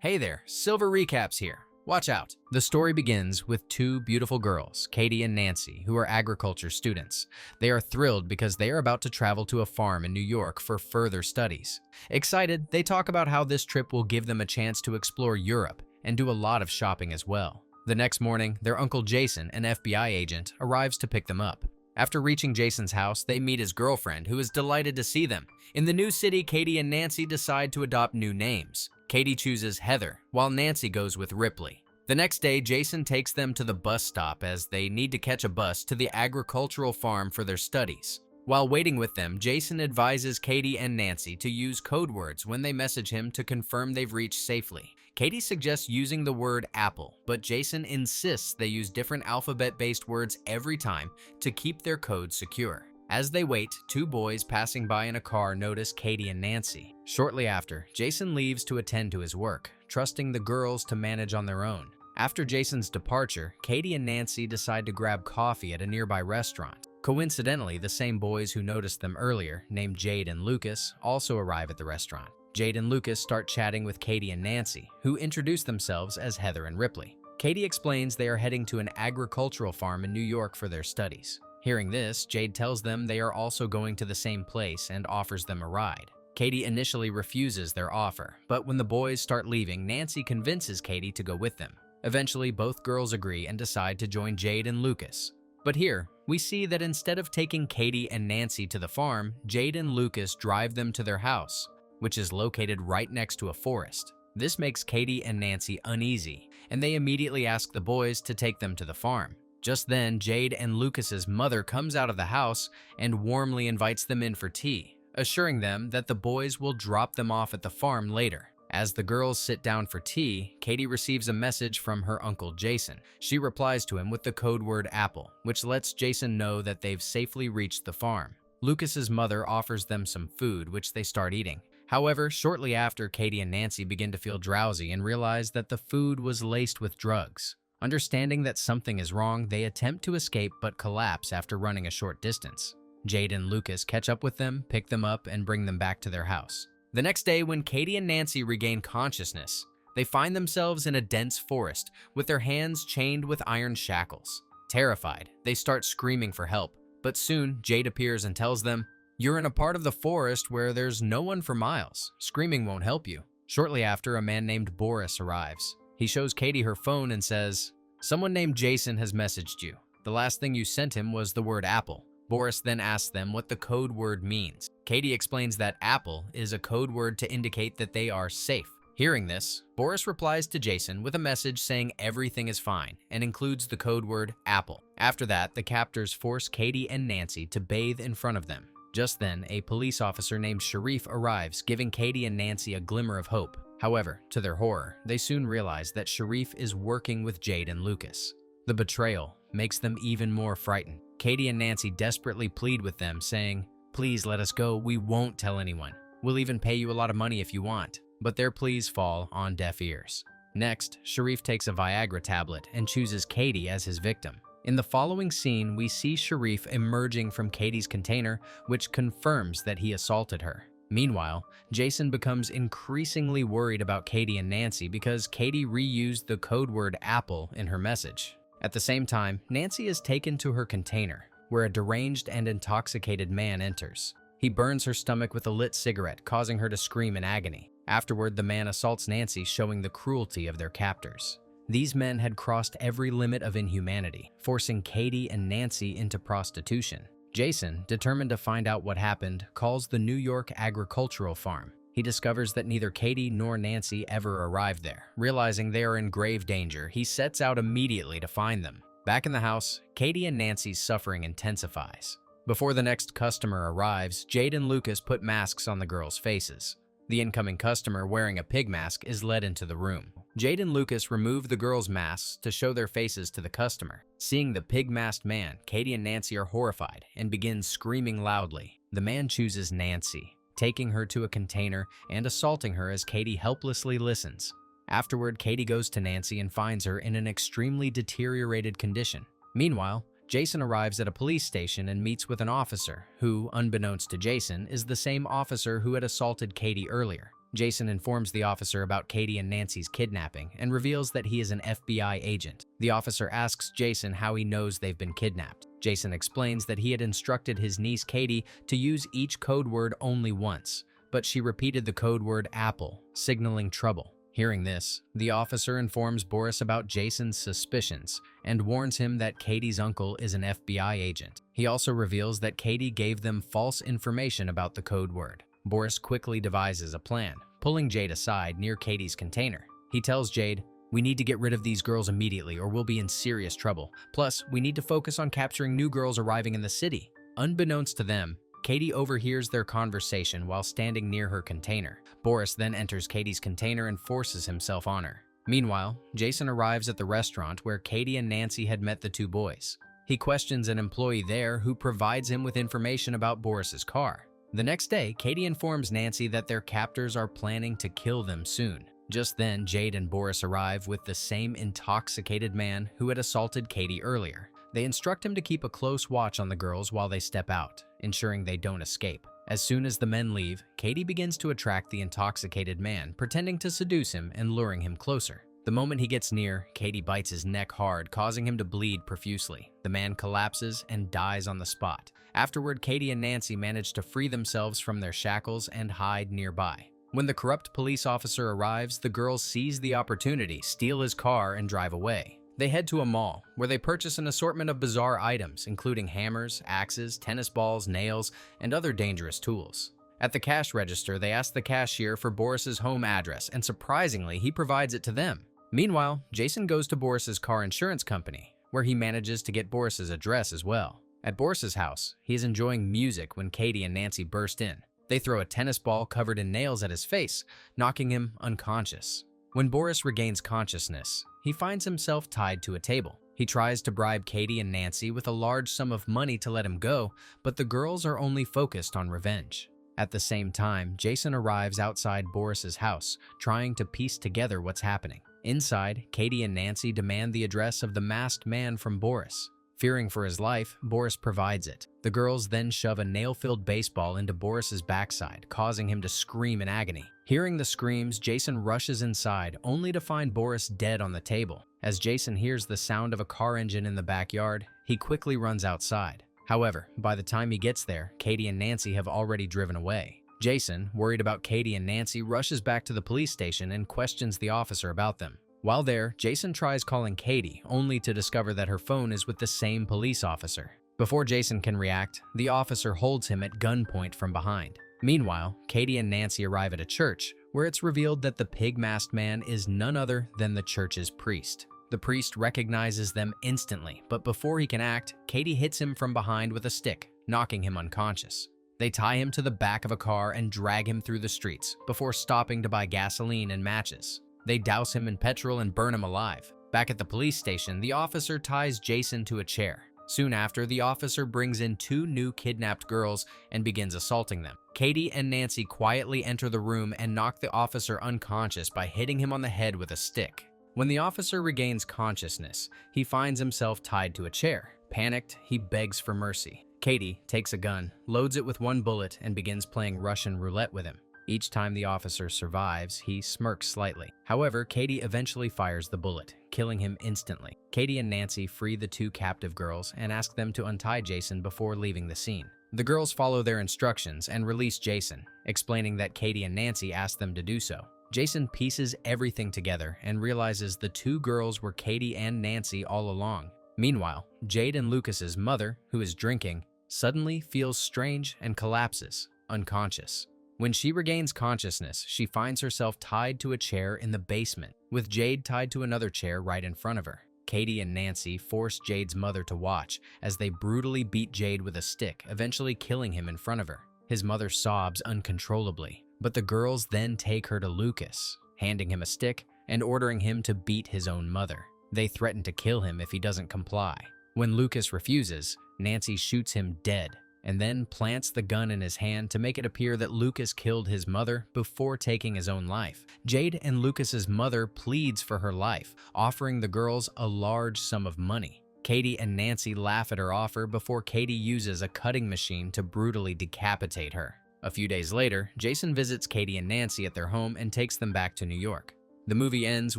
Hey there, Silver Recaps here. Watch out. The story begins with two beautiful girls, Katie and Nancy, who are agriculture students. They are thrilled because they are about to travel to a farm in New York for further studies. Excited, they talk about how this trip will give them a chance to explore Europe and do a lot of shopping as well. The next morning, their uncle Jason, an FBI agent, arrives to pick them up. After reaching Jason's house, they meet his girlfriend, who is delighted to see them. In the new city, Katie and Nancy decide to adopt new names. Katie chooses Heather, while Nancy goes with Ripley. The next day, Jason takes them to the bus stop as they need to catch a bus to the agricultural farm for their studies. While waiting with them, Jason advises Katie and Nancy to use code words when they message him to confirm they've reached safely. Katie suggests using the word apple, but Jason insists they use different alphabet-based words every time to keep their code secure. As they wait, two boys passing by in a car notice Katie and Nancy. Shortly after, Jason leaves to attend to his work, trusting the girls to manage on their own. After Jason's departure, Katie and Nancy decide to grab coffee at a nearby restaurant. Coincidentally, the same boys who noticed them earlier, named Jade and Lucas, also arrive at the restaurant. Jade and Lucas start chatting with Katie and Nancy, who introduce themselves as Heather and Ripley. Katie explains they are heading to an agricultural farm in New York for their studies. Hearing this, Jade tells them they are also going to the same place and offers them a ride. Katie initially refuses their offer, but when the boys start leaving, Nancy convinces Katie to go with them. Eventually, both girls agree and decide to join Jade and Lucas. But here, we see that instead of taking Katie and Nancy to the farm, Jade and Lucas drive them to their house, which is located right next to a forest. This makes Katie and Nancy uneasy, and they immediately ask the boys to take them to the farm. Just then, Jade and Lucas's mother comes out of the house and warmly invites them in for tea, assuring them that the boys will drop them off at the farm later. As the girls sit down for tea, Katie receives a message from her uncle Jason. She replies to him with the code word apple, which lets Jason know that they've safely reached the farm. Lucas's mother offers them some food, which they start eating. However, shortly after, Katie and Nancy begin to feel drowsy and realize that the food was laced with drugs. Understanding that something is wrong, they attempt to escape but collapse after running a short distance. Jade and Lucas catch up with them, pick them up, and bring them back to their house. The next day, when Katie and Nancy regain consciousness, they find themselves in a dense forest with their hands chained with iron shackles. Terrified, they start screaming for help, but soon Jade appears and tells them, "You're in a part of the forest where there's no one for miles. Screaming won't help you." Shortly after, a man named Boris arrives. He shows Katie her phone and says, "Someone named Jason has messaged you. The last thing you sent him was the word apple." Boris then asks them what the code word means. Katie explains that apple is a code word to indicate that they are safe. Hearing this, Boris replies to Jason with a message saying everything is fine and includes the code word apple. After that, the captors force Katie and Nancy to bathe in front of them. Just then, a police officer named Sharif arrives, giving Katie and Nancy a glimmer of hope. However, to their horror, they soon realize that Sharif is working with Jade and Lucas. The betrayal makes them even more frightened. Katie and Nancy desperately plead with them, saying, "Please let us go, we won't tell anyone. We'll even pay you a lot of money if you want." But their pleas fall on deaf ears. Next, Sharif takes a Viagra tablet and chooses Katie as his victim. In the following scene, we see Sharif emerging from Katie's container, which confirms that he assaulted her. Meanwhile, Jason becomes increasingly worried about Katie and Nancy because Katie reused the code word apple in her message. At the same time, Nancy is taken to her container, where a deranged and intoxicated man enters. He burns her stomach with a lit cigarette, causing her to scream in agony. Afterward, the man assaults Nancy, showing the cruelty of their captors. These men had crossed every limit of inhumanity, forcing Katie and Nancy into prostitution. Jason, determined to find out what happened, calls the New York agricultural farm. He discovers that neither Katie nor Nancy ever arrived there. Realizing they are in grave danger, he sets out immediately to find them. Back in the house, Katie and Nancy's suffering intensifies. Before the next customer arrives, Jade and Lucas put masks on the girls' faces. The incoming customer, wearing a pig mask, is led into the room. Jade and Lucas remove the girls' masks to show their faces to the customer. Seeing the pig-masked man, Katie and Nancy are horrified and begin screaming loudly. The man chooses Nancy, taking her to a container and assaulting her as Katie helplessly listens. Afterward, Katie goes to Nancy and finds her in an extremely deteriorated condition. Meanwhile, Jason arrives at a police station and meets with an officer who, unbeknownst to Jason, is the same officer who had assaulted Katie earlier. Jason informs the officer about Katie and Nancy's kidnapping and reveals that he is an FBI agent. The officer asks Jason how he knows they've been kidnapped. Jason explains that he had instructed his niece Katie to use each code word only once, but she repeated the code word apple, signaling trouble. Hearing this, the officer informs Boris about Jason's suspicions and warns him that Katie's uncle is an FBI agent. He also reveals that Katie gave them false information about the code word. Boris quickly devises a plan, pulling Jade aside near Katie's container. He tells Jade, "We need to get rid of these girls immediately or we'll be in serious trouble. Plus, we need to focus on capturing new girls arriving in the city." Unbeknownst to them, Katie overhears their conversation while standing near her container. Boris then enters Katie's container and forces himself on her. Meanwhile, Jason arrives at the restaurant where Katie and Nancy had met the two boys. He questions an employee there who provides him with information about Boris's car. The next day, Katie informs Nancy that their captors are planning to kill them soon. Just then, Jade and Boris arrive with the same intoxicated man who had assaulted Katie earlier. They instruct him to keep a close watch on the girls while they step out, ensuring they don't escape. As soon as the men leave, Katie begins to attract the intoxicated man, pretending to seduce him and luring him closer. The moment he gets near, Katie bites his neck hard, causing him to bleed profusely. The man collapses and dies on the spot. Afterward, Katie and Nancy manage to free themselves from their shackles and hide nearby. When the corrupt police officer arrives, the girls seize the opportunity, steal his car, and drive away. They head to a mall, where they purchase an assortment of bizarre items, including hammers, axes, tennis balls, nails, and other dangerous tools. At the cash register, they ask the cashier for Boris's home address, and surprisingly, he provides it to them. Meanwhile, Jason goes to Boris's car insurance company, where he manages to get Boris's address as well. At Boris's house, he is enjoying music when Katie and Nancy burst in. They throw a tennis ball covered in nails at his face, knocking him unconscious. When Boris regains consciousness, he finds himself tied to a table. He tries to bribe Katie and Nancy with a large sum of money to let him go, but the girls are only focused on revenge. At the same time, Jason arrives outside Boris's house, trying to piece together what's happening. Inside, Katie and Nancy demand the address of the masked man from Boris. Fearing for his life, Boris provides it. The girls then shove a nail-filled baseball into Boris's backside, causing him to scream in agony. Hearing the screams, Jason rushes inside, only to find Boris dead on the table. As Jason hears the sound of a car engine in the backyard, he quickly runs outside. However, by the time he gets there, Katie and Nancy have already driven away. Jason, worried about Katie and Nancy, rushes back to the police station and questions the officer about them. While there, Jason tries calling Katie, only to discover that her phone is with the same police officer. Before Jason can react, the officer holds him at gunpoint from behind. Meanwhile, Katie and Nancy arrive at a church, where it's revealed that the pig-masked man is none other than the church's priest. The priest recognizes them instantly, but before he can act, Katie hits him from behind with a stick, knocking him unconscious. They tie him to the back of a car and drag him through the streets, before stopping to buy gasoline and matches. They douse him in petrol and burn him alive. Back at the police station, the officer ties Jason to a chair. Soon after, the officer brings in two new kidnapped girls and begins assaulting them. Katie and Nancy quietly enter the room and knock the officer unconscious by hitting him on the head with a stick. When the officer regains consciousness, he finds himself tied to a chair. Panicked, he begs for mercy. Katie takes a gun, loads it with one bullet, and begins playing Russian roulette with him. Each time the officer survives, he smirks slightly. However, Katie eventually fires the bullet, killing him instantly. Katie and Nancy free the two captive girls and ask them to untie Jason before leaving the scene. The girls follow their instructions and release Jason, explaining that Katie and Nancy asked them to do so. Jason pieces everything together and realizes the two girls were Katie and Nancy all along. Meanwhile, Jade and Lucas's mother, who is drinking, suddenly feels strange and collapses, unconscious. When she regains consciousness, she finds herself tied to a chair in the basement, with Jade tied to another chair right in front of her. Katie and Nancy force Jade's mother to watch as they brutally beat Jade with a stick, eventually killing him in front of her. His mother sobs uncontrollably, but the girls then take her to Lucas, handing him a stick and ordering him to beat his own mother. They threaten to kill him if he doesn't comply. When Lucas refuses, Nancy shoots him dead, and then plants the gun in his hand to make it appear that Lucas killed his mother before taking his own life. Jade and Lucas's mother pleads for her life, offering the girls a large sum of money. Katie and Nancy laugh at her offer before Katie uses a cutting machine to brutally decapitate her. A few days later, Jason visits Katie and Nancy at their home and takes them back to New York. The movie ends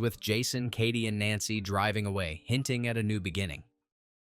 with Jason, Katie, and Nancy driving away, hinting at a new beginning.